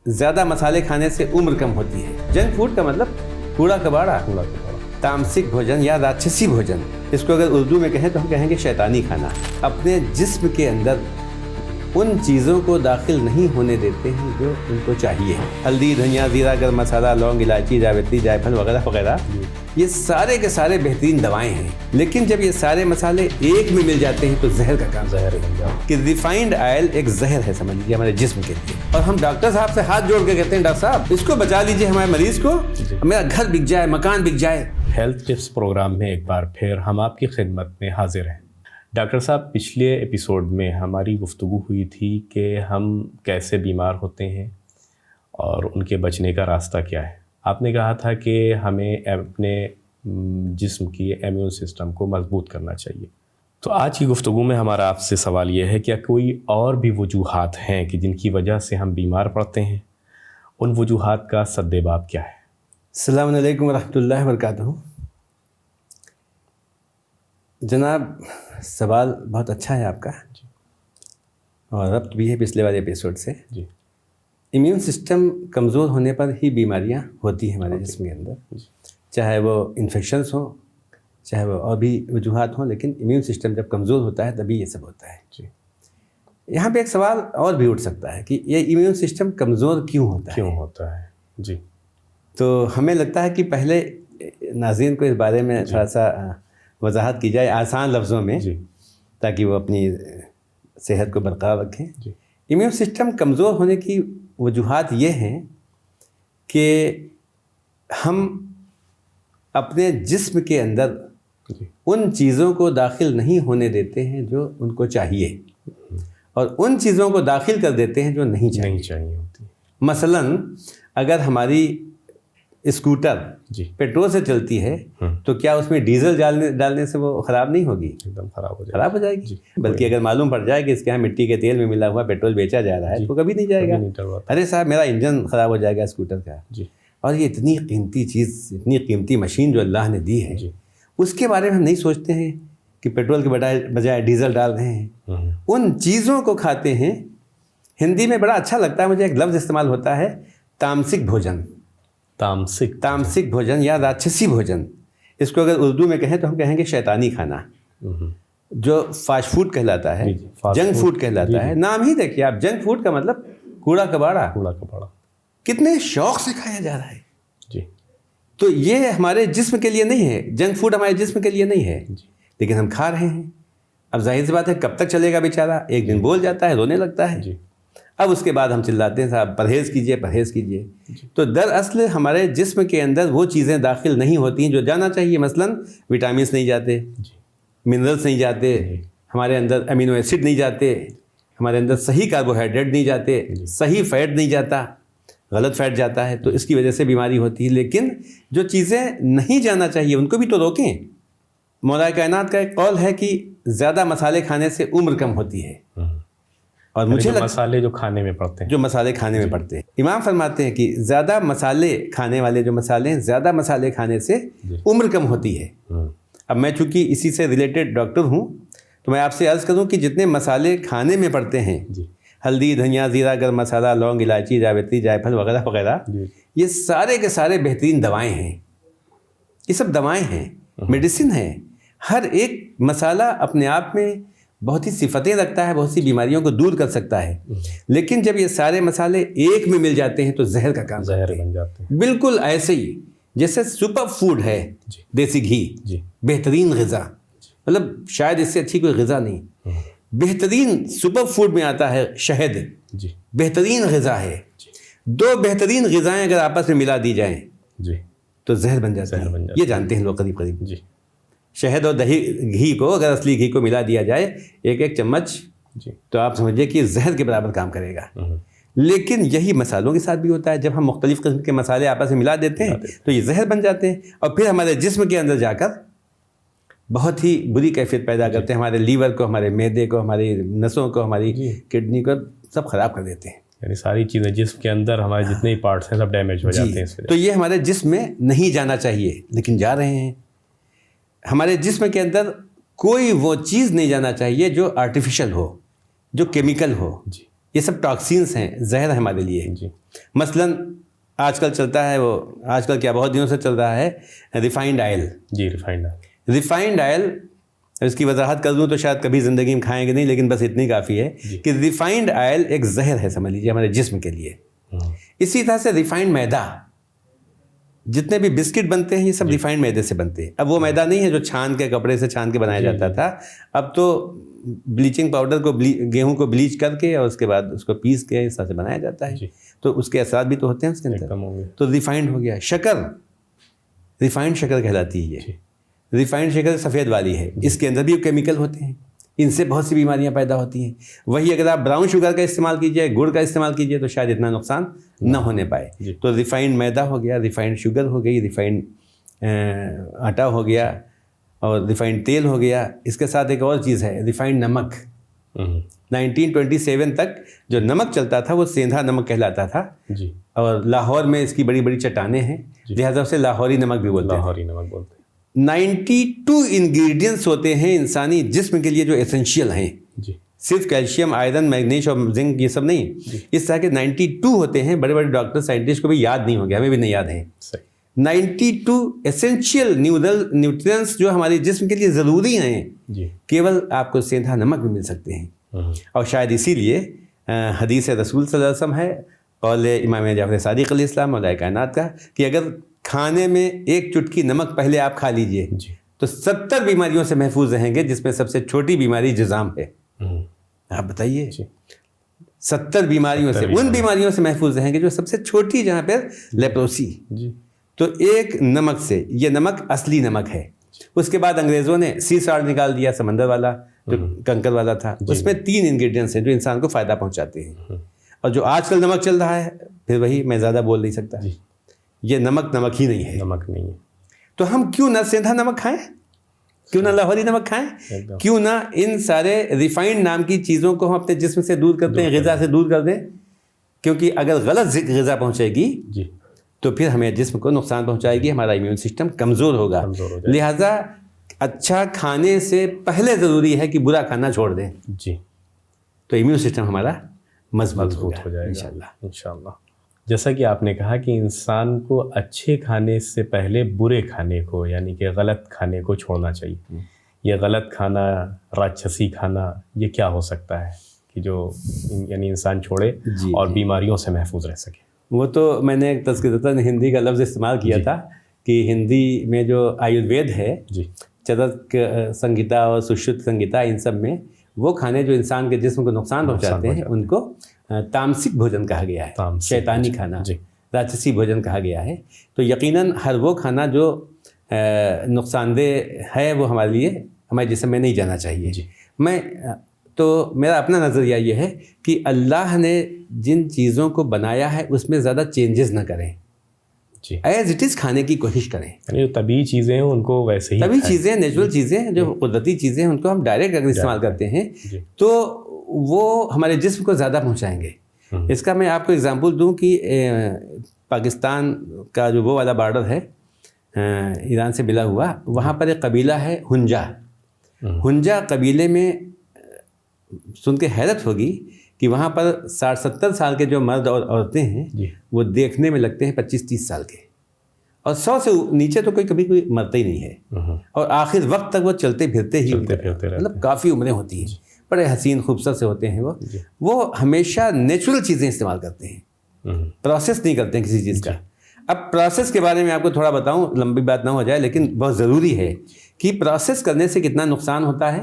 زیادہ مسالے کھانے سے عمر کم ہوتی ہے. جنک فوڈ کا مطلب کوڑا کباڑا, تامسک بھوجن یا راجسی بھوجن. اس کو اگر اردو میں کہیں تو ہم کہیں گے شیطانی کھانا. اپنے جسم کے اندر ان چیزوں کو داخل نہیں ہونے دیتے ہیں جو ان کو چاہیے. ہلدی, دھنیا, زیرہ, گرم مسالہ, لونگ, الائچی, جاوتری, جائے پھل وغیرہ وغیرہ, یہ سارے کے سارے بہترین دوائیں ہیں. لیکن جب یہ سارے مسالے ایک میں مل جاتے ہیں تو زہر کا کام زہر بن جاتا ہے. کہ ریفائنڈ آئل ایک زہر ہے سمجھ لیجیے ہمارے جسم کے لیے. اور ہم ڈاکٹر صاحب سے ہاتھ جوڑ کے کہتے ہیں ڈاکٹر صاحب اس کو بچا لیجیے ہمارے مریض کو, میرا گھر بک جائے, مکان بک جائے. ہیلتھ ٹپس پروگرام میں ایک بار پھر ہم آپ کی خدمت میں حاضر ہیں. ڈاکٹر صاحب, پچھلے ایپیسوڈ میں ہماری گفتگو ہوئی تھی کہ ہم کیسے بیمار ہوتے ہیں اور ان کے بچنے کا راستہ کیا ہے. آپ نے کہا تھا کہ ہمیں اپنے جسم کی امیون سسٹم کو مضبوط کرنا چاہیے. تو آج کی گفتگو میں ہمارا آپ سے سوال یہ ہے, کیا کوئی اور بھی وجوہات ہیں کہ جن کی وجہ سے ہم بیمار پڑتے ہیں؟ ان وجوہات کا سدباب کیا ہے؟ السلام علیکم ورحمۃ اللہ وبرکاتہ. جناب, سوال بہت اچھا ہے آپ کا اور ربط بھی ہے پچھلے والے ایپیسوڈ سے. جی. امیون سسٹم کمزور ہونے پر ہی بیماریاں ہوتی ہیں ہمارے جسم کے اندر, چاہے وہ انفیکشنس ہوں, چاہے وہ اور بھی وجوہات ہوں, لیکن امیون سسٹم جب کمزور ہوتا ہے تبھی یہ سب ہوتا ہے. جی. یہاں پہ ایک سوال اور بھی اٹھ سکتا ہے کہ یہ امیون سسٹم کمزور کیوں ہوتا ہے. جی. تو ہمیں لگتا ہے کہ پہلے ناظرین کو اس بارے میں تھوڑا سا وضاحت کی جائے آسان لفظوں میں, تاکہ وہ اپنی صحت کو برقرار رکھیں. امیون سسٹم کمزور ہونے کی وجوہات یہ ہیں کہ ہم اپنے جسم کے اندر ان چیزوں کو داخل نہیں ہونے دیتے ہیں جو ان کو چاہیے, اور ان چیزوں کو داخل کر دیتے ہیں جو نہیں چاہیے ہوتی. مثلاً اگر ہماری اسکوٹر پیٹرول سے چلتی ہے تو کیا اس میں ڈیزل ڈالنے سے وہ خراب نہیں ہوگی؟ ایک دم خراب ہو جائے گی. بلکہ اگر معلوم پڑ جائے کہ اس کے یہاں مٹی کے تیل میں ملا ہوا پیٹرول بیچا جا رہا ہے تو کبھی نہیں جائے گا. ارے صاحب میرا انجن خراب ہو جائے گا اسکوٹر کا. اور یہ اتنی قیمتی چیز, اتنی قیمتی مشین جو اللہ نے دی ہے, اس کے بارے میں ہم نہیں سوچتے ہیں کہ پیٹرول کے بجائے ڈیزل ڈال رہے ہیں. ان چیزوں کو کھاتے ہیں. ہندی میں بڑا اچھا لگتا ہے مجھے, ایک لفظ استعمال ہوتا ہے تامسک بھوجن. تامسک بھوجن یا راجسی بھوجن. اس کو اگر اردو میں کہیں تو ہم کہیں گے شیطانی کھانا, جو فاسٹ فوڈ کہلاتا ہے, جنک فوڈ کہلاتا ہے. نام ہی دیکھیے آپ, جنک فوڈ کا مطلب کوڑا کباڑا. کتنے شوق سے کھایا جا رہا ہے. تو یہ ہمارے جسم کے لیے نہیں ہے, جنک فوڈ ہمارے جسم کے لیے نہیں ہے, لیکن ہم کھا رہے ہیں. اب ظاہر سی بات ہے کب تک چلے گا بیچارہ, ایک دن بول جاتا ہے, رونے لگتا ہے. اب اس کے بعد ہم چلاتے ہیں صاحب پرہیز کیجئے. تو دراصل ہمارے جسم کے اندر وہ چیزیں داخل نہیں ہوتی ہیں جو جانا چاہیے. مثلاً وٹامنس نہیں جاتے, منرلس نہیں جاتے, ہمارے اندر امینو ایسڈ نہیں جاتے, ہمارے اندر صحیح کاربوہائیڈریٹ نہیں جاتے, صحیح فیٹ نہیں جاتا, غلط فیٹ جاتا ہے. تو اس کی وجہ سے بیماری ہوتی ہے. لیکن جو چیزیں نہیں جانا چاہیے ان کو بھی تو روکیں. مولا کائنات کا ایک قول ہے کہ زیادہ مسالے کھانے سے عمر کم ہوتی ہے. اور مجھے مسالے جو کھانے میں پڑتے ہیں, امام فرماتے ہیں کہ زیادہ مسالے کھانے والے جو مسالے ہیں, زیادہ مسالے کھانے سے عمر کم ہوتی ہے. اب میں چونکہ اسی سے ریلیٹڈ ڈاکٹر ہوں تو میں آپ سے عرض کروں کہ جتنے مسالے کھانے میں پڑتے ہیں, ہلدی, دھنیا, زیرہ, گرم مسالہ, لونگ, الائچی, جاوتری, جائے پھل وغیرہ وغیرہ, یہ سارے کے سارے بہترین دوائیں ہیں. یہ سب دوائیں ہیں, میڈیسن ہیں. ہر ایک مسالہ اپنے آپ میں بہت ہی صفتیں رکھتا ہے, بہت سی بیماریوں کو دور کر سکتا ہے. لیکن جب یہ سارے مسالے ایک میں مل جاتے ہیں تو زہر کا کام بن جاتے ہیں. بالکل ایسے ہی جیسے سپر فوڈ ہے دیسی گھی, بہترین غذا, مطلب شاید اس سے اچھی کوئی غذا نہیں. بہترین سپر فوڈ میں آتا ہے شہد, بہترین غذا ہے. دو بہترین غذائیں اگر آپس میں ملا دی جائیں تو زہر بن جاتا ہے. یہ جانتے ہیں لوگ قریب قریب. شہد اور گھی کو اگر اصلی گھی کو ملا دیا جائے ایک ایک چمچ, تو آپ سمجھیے کہ زہر کے برابر کام کرے گا. لیکن یہی مسالوں کے ساتھ بھی ہوتا ہے. جب ہم مختلف قسم کے مسالے آپس میں ملا دیتے ہیں تو یہ زہر بن جاتے ہیں, اور پھر ہمارے جسم کے اندر جا کر بہت ہی بری کیفیت پیدا کرتے ہیں. ہمارے لیور کو, ہمارے معدے کو, ہماری نسوں کو, ہماری کڈنی کو سب خراب کر دیتے ہیں. یعنی ساری چیزیں جسم کے اندر ہمارے جتنے پارٹس ہیں سب ڈیمیج ہو جاتے ہیں. تو یہ ہمارے جسم میں نہیں جانا چاہیے لیکن جا رہے ہیں. ہمارے جسم کے اندر کوئی وہ چیز نہیں جانا چاہیے جو آرٹیفیشل ہو, جو کیمیکل ہو. یہ سب ٹاکسینس ہیں، زہر ہے ہمارے لیے. جی. مثلاً آج کل چلتا ہے وہ، آج کل کیا بہت دنوں سے چل رہا ہے، ریفائنڈ آئل. جی ریفائنڈ آئل، اس کی وضاحت کر دوں تو شاید کبھی زندگی میں کھائیں گے نہیں، لیکن بس اتنی کافی ہے کہ ریفائنڈ آئل ایک زہر ہے سمجھ لیجیے ہمارے جسم کے لیے. اسی طرح سے ریفائنڈ میدا، جتنے بھی بسکٹ بنتے ہیں یہ سب ریفائنڈ میدے سے بنتے ہیں. اب وہ میدا نہیں ہے جو چھان کے کپڑے سے چھان کے بنایا جاتا تھا، اب تو بلیچنگ پاؤڈر کو گیہوں کو بلیچ کر کے اور اس کے بعد اس کو پیس کے اس طرح سے بنایا جاتا ہے. تو اس کے اثرات بھی تو ہوتے ہیں اس کے اندر. تو ریفائنڈ ہو گیا. شکر، ریفائنڈ شکر کہلاتی ہے یہ. ریفائنڈ شکر سفید والی ہے، اس کے اندر بھی کیمیکل ہوتے ہیں، ان سے بہت سی بیماریاں پیدا ہوتی ہیں. وہی اگر آپ براؤن شوگر کا استعمال کیجیے، گڑ کا استعمال کیجیے تو شاید اتنا نقصان نہ ہونے پائے. تو ریفائنڈ میدا ہو گیا، ریفائنڈ شوگر ہو گئی، ریفائنڈ آٹا ہو گیا اور ریفائنڈ تیل ہو گیا. اس کے ساتھ ایک اور چیز ہے، ریفائنڈ نمک. 1927 تک جو نمک چلتا تھا وہ سیندھا نمک کہلاتا تھا. اور لاہور میں اس کی بڑی بڑی چٹانیں ہیں، لہٰذا اسے لاہوری نمک بھی بولتے ہیں. 92 انگریڈینٹس ہوتے ہیں انسانی جسم کے لیے جو اسینشیل ہیں. صرف کیلشیم، آئرن، میگنیش اور زنک یہ سب نہیں. اس طرح کے 92 ہوتے ہیں. بڑے بڑے ڈاکٹر سائنٹسٹ کو بھی یاد نہیں ہو گیا، ہمیں بھی نہیں یاد ہیں. 92 اسینشیل نیوٹرینٹس جو ہمارے جسم کے لیے ضروری ہیں، کیول آپ کو سیندھا نمک بھی مل سکتے ہیں. اور شاید اسی لیے حدیث رسول صلی اللہ علیہ وسلم ہے، قول امام جعفر صادق علیہ السلام مولا کائنات کا، کہ اگر کھانے میں ایک چٹکی نمک پہلے آپ کھا لیجئے تو 70 بیماریوں سے محفوظ رہیں گے، جس میں سب سے چھوٹی بیماری جذام ہے. آپ بتائیے، 70 بیماریوں سے، ان بیماریوں سے محفوظ رہیں گے جو سب سے چھوٹی، جہاں پہ لیپروسی. تو ایک نمک سے، یہ نمک اصلی نمک ہے. اس کے بعد انگریزوں نے سی سالٹ نکال دیا، سمندر والا جو کنکر والا تھا. اس میں 3 انگریڈینٹس ہیں جو انسان کو فائدہ پہنچاتے ہیں. اور جو آج کل نمک چل رہا ہے، پھر وہی میں زیادہ بول نہیں سکتا، یہ نمک ہی نہیں ہے. نمک نہیں ہے. تو ہم کیوں نہ سیندھا نمک کھائیں، کیوں نہ لاہوری نمک کھائیں، کیوں نہ ان سارے ریفائنڈ نام کی چیزوں کو ہم اپنے جسم سے دور کرتے ہیں، غذا سے دور کر دیں. کیونکہ اگر غلط غذا پہنچے گی تو پھر ہمیں جسم کو نقصان پہنچائے گی، ہمارا امیون سسٹم کمزور ہوگا. لہٰذا اچھا کھانے سے پہلے ضروری ہے کہ برا کھانا چھوڑ دیں. تو امیون سسٹم ہمارا مضبوط ہو جائے گا انشاءاللہ. جیسا کہ آپ نے کہا کہ انسان کو اچھے کھانے سے پہلے برے کھانے کو، یعنی کہ غلط کھانے کو چھوڑنا چاہیے. یہ غلط کھانا، راجسی کھانا، یہ کیا ہو سکتا ہے کہ جو یعنی انسان چھوڑے اور بیماریوں سے محفوظ رہ سکے؟ وہ تو میں نے تذکرتاً ہندی کا لفظ استعمال کیا تھا کہ ہندی میں جو آیوروید ہے، چرک سنگیتا اور سشرت سنگیتا، ان سب میں وہ کھانے جو انسان کے جسم کو نقصان پہنچاتے ہیں ان کو تامسک بھوجن کہا گیا ہے، شیطانی کھانا، راجسی بھوجن کہا گیا ہے. تو یقیناً ہر وہ کھانا جو نقصان دہ ہے وہ ہمارے لیے، ہمارے جسم میں نہیں جانا چاہیے. تو میرا اپنا نظریہ یہ ہے کہ اللہ نے جن چیزوں کو بنایا ہے اس میں زیادہ چینجز نہ کریں، ایز اٹ از کھانے کی کوشش کریں. جو طبعی چیزیں ہیں ان کو ویسے ہی، طبعی چیزیں، نیچرل چیزیں، جو قدرتی چیزیں ہیں ان کو ہم ڈائریکٹ اگر استعمال کرتے ہیں تو وہ ہمارے جسم کو زیادہ پہنچائیں گے. اس کا میں آپ کو اگزامپل دوں کہ پاکستان کا جو وہ والا بارڈر ہے ایران سے ملا ہوا، وہاں پر ایک قبیلہ ہے ہنجا قبیلے میں سن کے حیرت ہوگی کہ وہاں پر 60-70 سال کے جو مرد اور عورتیں ہیں وہ دیکھنے میں لگتے ہیں 25-30 سال کے، اور 100 سے نیچے تو کوئی مرتا ہی نہیں ہے، اور آخر وقت تک وہ چلتے پھرتے ہی، مطلب کافی عمریں ہوتی ہیں، بڑے حسین خوبصورت سے ہوتے ہیں. وہ ہمیشہ نیچرل چیزیں استعمال کرتے ہیں، پروسیس نہیں کرتے ہیں کسی چیز کا. اب پروسیس کے بارے میں آپ کو تھوڑا بتاؤں، لمبی بات نہ ہو جائے، لیکن بہت ضروری ہے کہ پروسیس کرنے سے کتنا نقصان ہوتا ہے.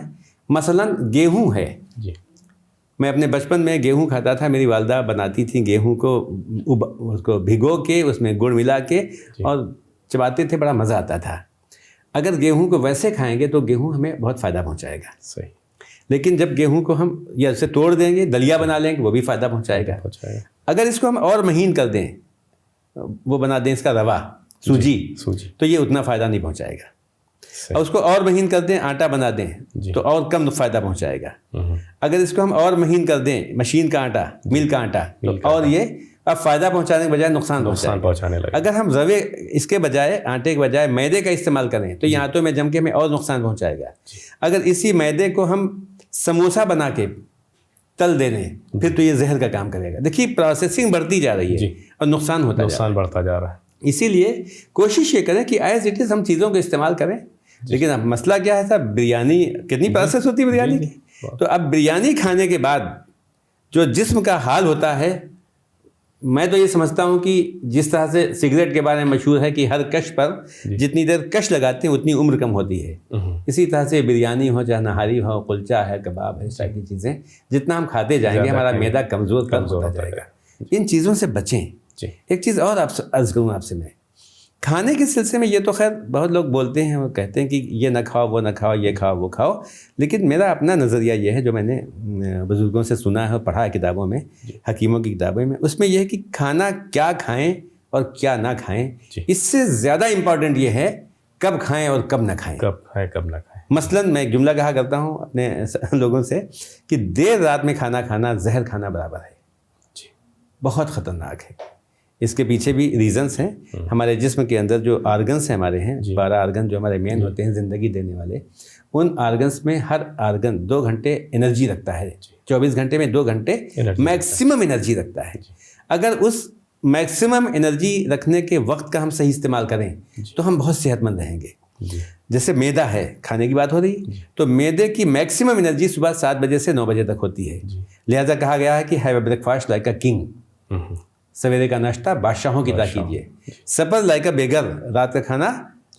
مثلا گیہوں ہے، میں اپنے بچپن میں گیہوں کھاتا تھا، میری والدہ بناتی تھی گیہوں کو، اس کو بھگو کے اس میں گڑ ملا کے اور چباتے تھے، بڑا مزہ آتا تھا. اگر گیہوں کو ویسے کھائیں گے تو گیہوں ہمیں بہت فائدہ پہنچائے گا. صحیح. لیکن جب گیہوں کو ہم یا اسے توڑ دیں گے، دلیا بنا لیں گے، وہ بھی فائدہ پہنچائے گا. اگر اس کو ہم اور مہین کر دیں، وہ بنا دیں اس کا روا، سوجی، تو یہ اتنا فائدہ نہیں پہنچائے گا. اور اس کو اور مہین کر دیں، آٹا بنا دیں تو اور کم فائدہ پہنچائے گا. اگر اس کو ہم اور مہین کر دیں، مشین کا آٹا، مل کا آٹا، اور یہ اب فائدہ پہنچانے کے بجائے نقصان پہنچانے لگے. اگر ہم روے اس کے بجائے، آٹے کے بجائے میدے کا استعمال کریں تو یہ آٹوں میں جم کے ہمیں اور نقصان پہنچائے گا. اگر اسی میدے کو ہم سموسہ بنا کے تل دینے پھر تو یہ زہر کا کام کرے گا. دیکھیے پروسیسنگ بڑھتی جا رہی ہے اور نقصان بڑھتا جا رہا ہے. اسی لیے کوشش یہ کریں کہ ایز اٹ از ہم چیزوں کو استعمال کریں. لیکن اب مسئلہ کیا ہے صاحب, بریانی کتنی پروسیس ہوتی ہے بریانی کی. تو اب بریانی کھانے کے بعد جو جسم کا حال ہوتا ہے, میں تو یہ سمجھتا ہوں کہ جس طرح سے سگریٹ کے بارے میں مشہور ہے کہ ہر کش پر جتنی دیر کش لگاتے ہیں اتنی عمر کم ہوتی ہے, اسی طرح سے بریانی ہو چاہے نہاری ہو, کلچا ہے, کباب ہے, اس طرح کی چیزیں جتنا ہم کھاتے جائیں گے ہمارا معدہ کمزور ہوتا جائے گا. ان چیزوں سے بچیں. ایک چیز اور آپ سے عرض کروں آپ سے, میں کھانے کے سلسلے میں یہ تو خیر بہت لوگ بولتے ہیں اور کہتے ہیں کہ یہ نہ کھاؤ, وہ نہ کھاؤ, یہ کھاؤ, وہ کھاؤ, لیکن میرا اپنا نظریہ یہ ہے جو میں نے بزرگوں سے سنا ہے اور پڑھا ہے کتابوں میں, حکیموں کی کتابوں میں, اس میں یہ ہے کہ کھانا کیا کھائیں اور کیا نہ کھائیں, اس سے زیادہ امپورٹنٹ یہ ہے کب کھائیں اور کب نہ کھائیں. مثلاً میں ایک جملہ کہا کرتا ہوں اپنے لوگوں سے کہ دیر رات میں کھانا کھانا زہر کھانا برابر ہے. بہت خطرناک ہے. اس کے پیچھے بھی ریزنس ہیں. ہمارے جسم کے اندر جو آرگنس ہیں ہمارے ہیں 12 آرگن جو ہمارے مین ہوتے ہیں زندگی دینے والے, ان آرگنس میں ہر آرگن 2 گھنٹے انرجی رکھتا ہے. 24 گھنٹے میں 2 گھنٹے میکسیمم انرجی رکھتا ہے. اگر اس میکسیمم انرجی رکھنے کے وقت کا ہم صحیح استعمال کریں تو ہم بہت صحت مند رہیں گے. جیسے میدا ہے, کھانے کی بات ہو رہی, تو میدے کی میکسیمم انرجی صبح 7 بجے سے 9 بجے تک ہوتی ہے. لہذا کہا گیا ہے کہ have a break fast like a king. سویرے کا ناشتہ بادشاہوں کی طرح کیجیے. سپر لائک اے بیگر, رات کا کھانا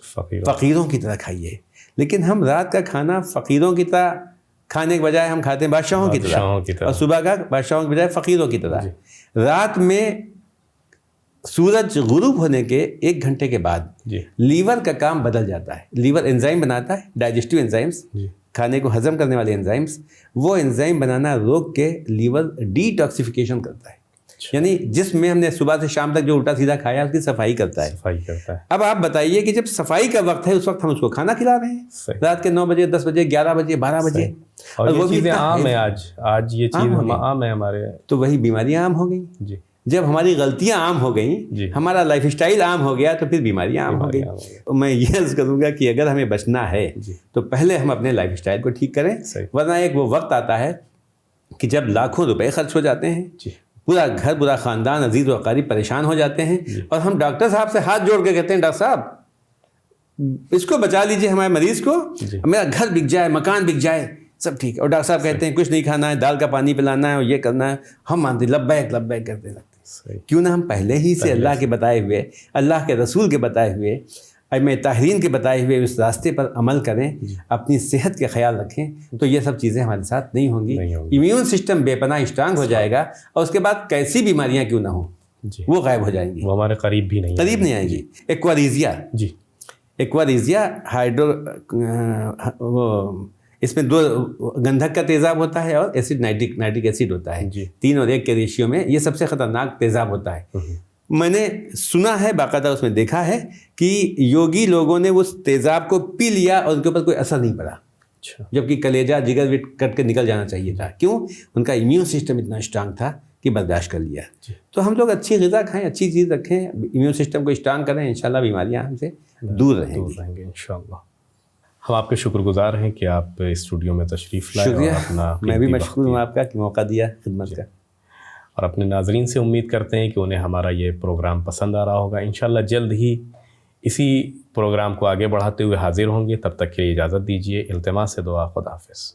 فقیروں کی طرح کھائیے. لیکن ہم رات کا کھانا فقیروں کی طرح کھانے کے بجائے ہم کھاتے ہیں بادشاہوں کی طرح, اور صبح کا بادشاہوں کے بجائے فقیروں کی طرح. رات میں سورج غروب ہونے کے 1 گھنٹے کے بعد لیور کا کام بدل جاتا ہے. لیور انزائم بناتا ہے, ڈائجسٹیو انزائمس, کھانے کو ہضم کرنے والے انزائمس. وہ انزائم بنانا روک کے لیور ڈی ٹاکسیفیکیشن کرتا ہے. یعنی جسم میں ہم نے صبح سے شام تک جو الٹا سیدھا کھایا اس کی صفائی کرتا ہے. اب آپ بتائیے کہ جب صفائی کا وقت ہے اس وقت ہم اس کو کھانا کھلا رہے ہیں رات کے 9 بجے 10 بجے 11 بجے 12 بجے, اور وہ چیزیں عام ہیں. آج یہ چیز عام ہے ہمارے, تو وہی بیماریاں عام ہو گئیں. جب ہماری غلطیاں عام ہو گئیں, ہمارا لائف اسٹائل عام ہو گیا, تو پھر بیماریاں عام ہو گئیں. میں یہ عرض کروں گا کہ اگر ہمیں بچنا ہے تو پہلے ہم اپنے لائف اسٹائل کو ٹھیک کریں, ورنہ ایک وہ وقت آتا ہے کہ جب لاکھوں روپے خرچ ہو جاتے ہیں, پورا گھر پورا خاندان عزیز و اقارب پریشان ہو جاتے ہیں, اور ہم ڈاکٹر صاحب سے ہاتھ جوڑ کے کہتے ہیں ڈاکٹر صاحب اس کو بچا لیجئے, ہمارے مریض کو, میرا گھر بک جائے, مکان بک جائے, سب ٹھیک ہے. اور ڈاکٹر صاحب کہتے ہیں کچھ نہیں کھانا ہے, دال کا پانی پلانا ہے اور یہ کرنا ہے. ہم مانتے لبیک لبیک کرتے لگتے ہیں. کیوں نہ ہم پہلے ہی سے اللہ کے بتائے ہوئے, اللہ کے رسول کے بتائے ہوئے, ائمہ طاہرین کے بتائے ہوئے اس راستے پر عمل کریں, اپنی صحت کا خیال رکھیں, تو یہ سب چیزیں ہمارے ساتھ نہیں ہوں گی. امیون سسٹم بے پناہ اسٹرانگ ہو جائے گا, اور اس کے بعد کیسی بیماریاں کیوں نہ ہوں وہ غائب ہو جائیں گی, وہ ہمارے قریب بھی نہیں آئیں گی. ایکواریزیا وہ اس میں 2 گندھک کا تیزاب ہوتا ہے اور ایسڈ نائٹرک ایسڈ ہوتا ہے. 3 اور 1 کے ریشیو میں یہ سب سے خطرناک تیزاب ہوتا ہے. میں نے سنا ہے, باقاعدہ اس میں دیکھا ہے کہ یوگی لوگوں نے اس تیزاب کو پی لیا اور ان کے اوپر کوئی اثر نہیں پڑا, جبکہ کلیجہ جگر کٹ کے نکل جانا چاہیے تھا. کیوں؟ ان کا امیون سسٹم اتنا اسٹرانگ تھا کہ برداشت کر لیا. تو ہم لوگ اچھی غذا کھائیں, اچھی چیز رکھیں, امیون سسٹم کو اسٹرانگ کریں, انشاءاللہ بیماریاں ہم سے دور رہیں گی انشاءاللہ. ہم آپ کے شکر گزار ہیں کہ آپ اسٹوڈیو میں تشریف لائے. شکریہ, میں بھی مشکور ہوں آپ کا کہ موقع دیا خدمت کا. اور اپنے ناظرین سے امید کرتے ہیں کہ انہیں ہمارا یہ پروگرام پسند آ رہا ہوگا. انشاءاللہ جلد ہی اسی پروگرام کو آگے بڑھاتے ہوئے حاضر ہوں گے. تب تک کے لیے اجازت دیجیے. التماس سے دعا. خدا حافظ.